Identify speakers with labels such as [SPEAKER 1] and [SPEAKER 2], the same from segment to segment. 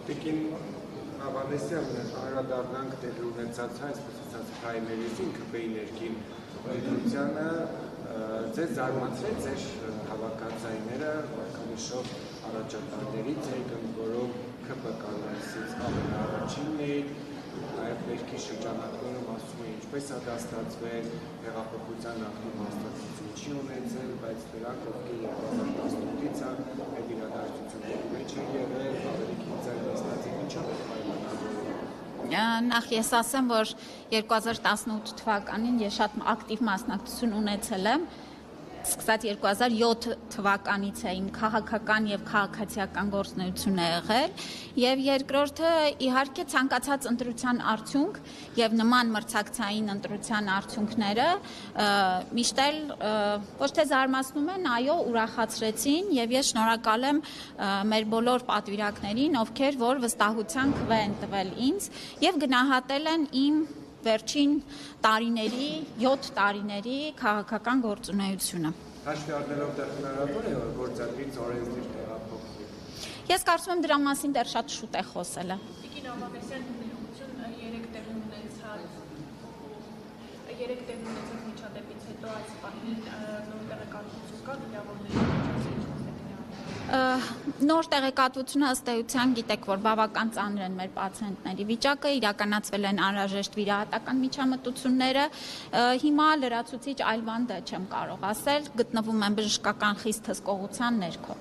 [SPEAKER 1] Տիկին Ավանեսյան անդրադառնանք տեղի ունեցած այսպես ասած պրայմերիզին ԿՊ-ի ներքին ընտրությանը ձեզ զարմացրեց ձեր հավաքածայինները վարկանիշով առաջատարներից եկան, որով ԿՊ կանայսից ամենաառաջինն էին, նաև ներքի շրջանակներում ասում են ինչպես է դա ստացվել, հեղափոխության ակտիվ մասնակցություն չի ունեցել, բայց նրանք ովքեր 2018-ից այդ իրադարձությունների մեջ են եղել, ավելի քիչ ստացել, ինչով է պայմանավորվում։
[SPEAKER 2] Նախ ես ասեմ, որ 2018 թվականին ես շատ ակտիվ մասնակցություն ունեցել եմ, սկսած 2007 թվականից էին քաղաքական եւ քաղաքացիական գործունեություն է եղել եւ երկրորդը իհարկե ցանկացած ընտրության արդյունք եւ նման մրցակցային ընտրության արդյունքները միշտ էլ ոչ թե զարմացնում են, այո, ուրախացրեցին եւ ես շնորհակալ եմ մեր բոլոր պատվիրակներին, ովքեր որ վստահության քվե են տվել ինձ եւ գնահատել են իմ վերջին տարիների, 7 տարիների քաղաքական գործունեությունը։
[SPEAKER 1] Հաշվի առնելով դեռ հնարավոր է, որ գործադրից օրենսդիր տեղափոխվի։
[SPEAKER 2] Ես կարծում եմ դրա մասին դեռ շատ շուտ է խոսելը։
[SPEAKER 3] Տիկին Ավանեսյան հնարավորություն 3 տեղի ունեցած միջադեպից հետո այս պահին նոր տեղեկատվություն կա վիրավորների
[SPEAKER 2] Նոր տեղեկատվությունը ըստ էության գիտեք, որ բավական ծանր են մեր պացիենտների վիճակը, իրականացվել են անհրաժեշտ վիրահատական միջամտությունները, հիմա լրացուցիչ այլ բան դա չեմ կարող ասել, գտնվում են բժշկական խիստ հսկողության ներքո։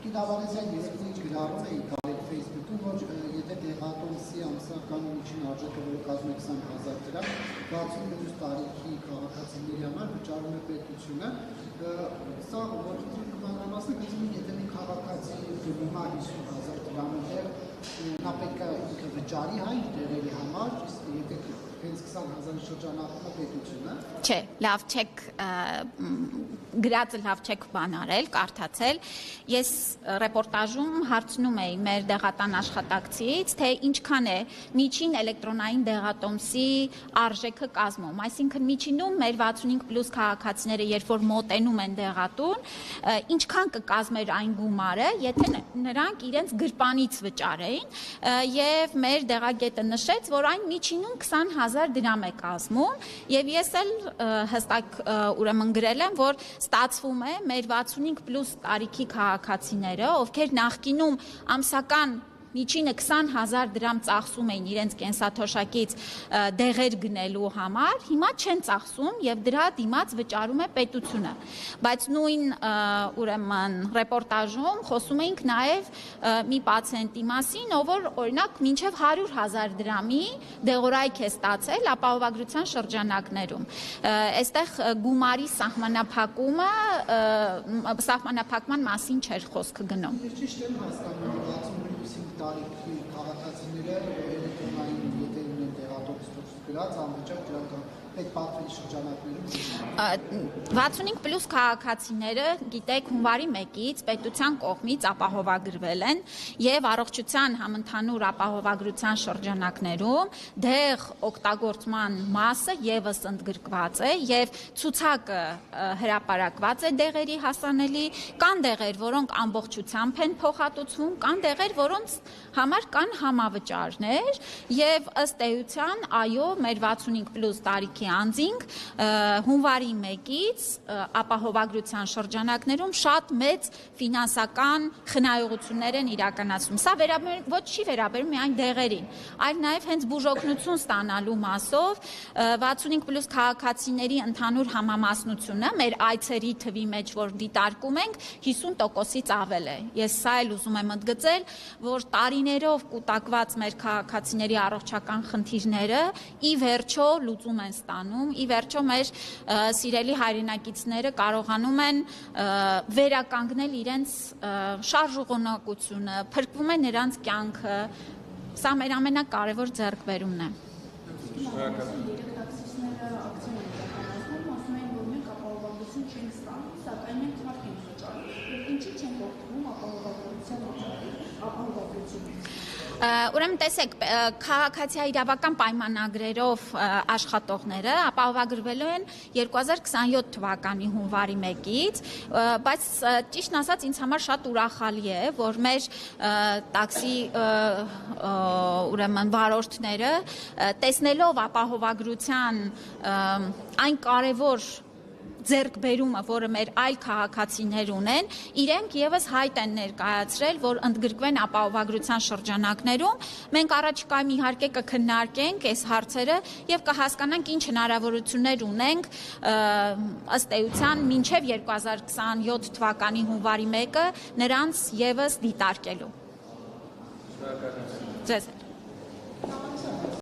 [SPEAKER 4] Տիկին Ավանեսյան, ես ինչ գրառում էի կարելի Facebook-ում, որ եթե տեղատոմսի ամսական միջին արժեքը, որը կազմում է 20,000 դրամ, 60+ տարիքի քաղաքացիների համար վճարում է պետությունը, սա որոշակի կմանրամասն գծում եթե մի քաղաքացի հիմա 50,000 դրամը դեր, նա պետք է ինքը վճարի հայ դերերի համար, եթե հենց 20,000 շրջանակում է պետությունը։
[SPEAKER 2] Չէ, լավ չեք գրածը լավ չեք բան արել, կարդացել։ Ես ռեպորտաժում հարցնում էի մեր դեղատան աշխատակցից, թե ինչքան է միջին էլեկտրոնային դեղատոմսի արժեքը կազմում։ Այսինքն միջինում մեր 65+ քաղաքացիները, երբ որ մոտենում են դեղատուն, ինչքան կկազմեր այն գումարը, եթե նրանք իրենց գրպանից վճարեին, եւ մեր դեղագետը նշեց, որ այն միջինում 20,000 դրամ է կազմում, եւ ես էլ հստակ ուրեմն գրել եմ, որ ստացվում է մեր 65+ տարիքի քաղաքացիները, ովքեր նախկինում ամսական միջինը 20,000 դրամ ծախսում էին իրենց կենսաթոշակից դեղեր գնելու համար, հիմա չեն ծախսում եւ դրա դիմաց վճարում է պետությունը։ Բայց նույն ուրեմն ռեպորտաժում խոսում էինք նաեւ մի պացիենտի մասին, ով որ օրինակ մինչեւ 100,000 դրամի դեղորայք է ստացել ապահովագրության շրջանակներում։ Այստեղ գումարի սահմանափակման մասին չէր խոսքը գնում։
[SPEAKER 4] Ճիշտ եմ հասկանում, 65 տարիքի քաղաքացիները էլեկտրոնային եթե ունեն տեղատոմս գրած անվճար դրանք այդ պատվի շրջանակներում
[SPEAKER 2] 65+ քաղաքացիները, գիտեք, հունվարի 1-ից պետության կողմից ապահովագրվել են եւ առողջության համընդհանուր ապահովագրության շրջանակներում դեղ օգտագործման մասը եւս ընդգրկված է եւ ցուցակը հրապարակված է դեղերի հասանելի, կան դեղեր, որոնք ամբողջությամբ են փոխհատուցվում, կան դեղեր, որոնց համար կան համավճարներ եւ ըստ էության, այո, մեր 65+ տարիքի անձինք հունվարի 1-ից ապահովագրության շրջանակներում շատ մեծ ֆինանսական խնայողություններ են իրականացում։ Սա ոչ չի վերաբերում միայն դեղերին, այլ նաև հենց բուժօգնություն ստանալու մասով 65+ քաղաքացիների ընդհանուր համամասնությունը մեր այցերի թվի մեջ, որ դիտարկում ենք, 50%-ից ավել է։ Ես սա էլ ուզում եմ ընդգծել, որ տարիներով կուտակված մեր քաղաքացիների առողջական խնդիրները ի վերջո լուծում են ստանում, ի վերջո մեր սիրելի հայրենակիցները կարողանում են վերականգնել իրենց շարժուղնակությունը, փրկվում է նրանց կյանքը, սա մեր ամենակարևոր ձեռքբերումն է։ Ուրեմն տեսեք, քաղաքացիական իրավական պայմանագրերով աշխատողները ապահովագրվելու են 2027 թվականի հունվարի 1-ից, բայց ճիշտն ասած ինձ համար շատ ուրախալի է, որ մեր տաքսի ուրեմն վարորդները տեսնելով ապահովագրության այն կարևոր ձեռքբերումը, որը մեր այլ քաղաքացիներ ունեն, իրենք եւս հայտ են ներկայացրել, որ ընդգրկվեն ապահովագրության շրջանակներում։ Մենք առաջիկայում իհարկե կքննարկենք այս հարցերը եւ կհասկանանք ինչ հնարավորություններ ունենք ըստ էության մինչեւ 2027 թվականի հունվարի 1-ը նրանց եւս դիտարկելու։ Ձեզ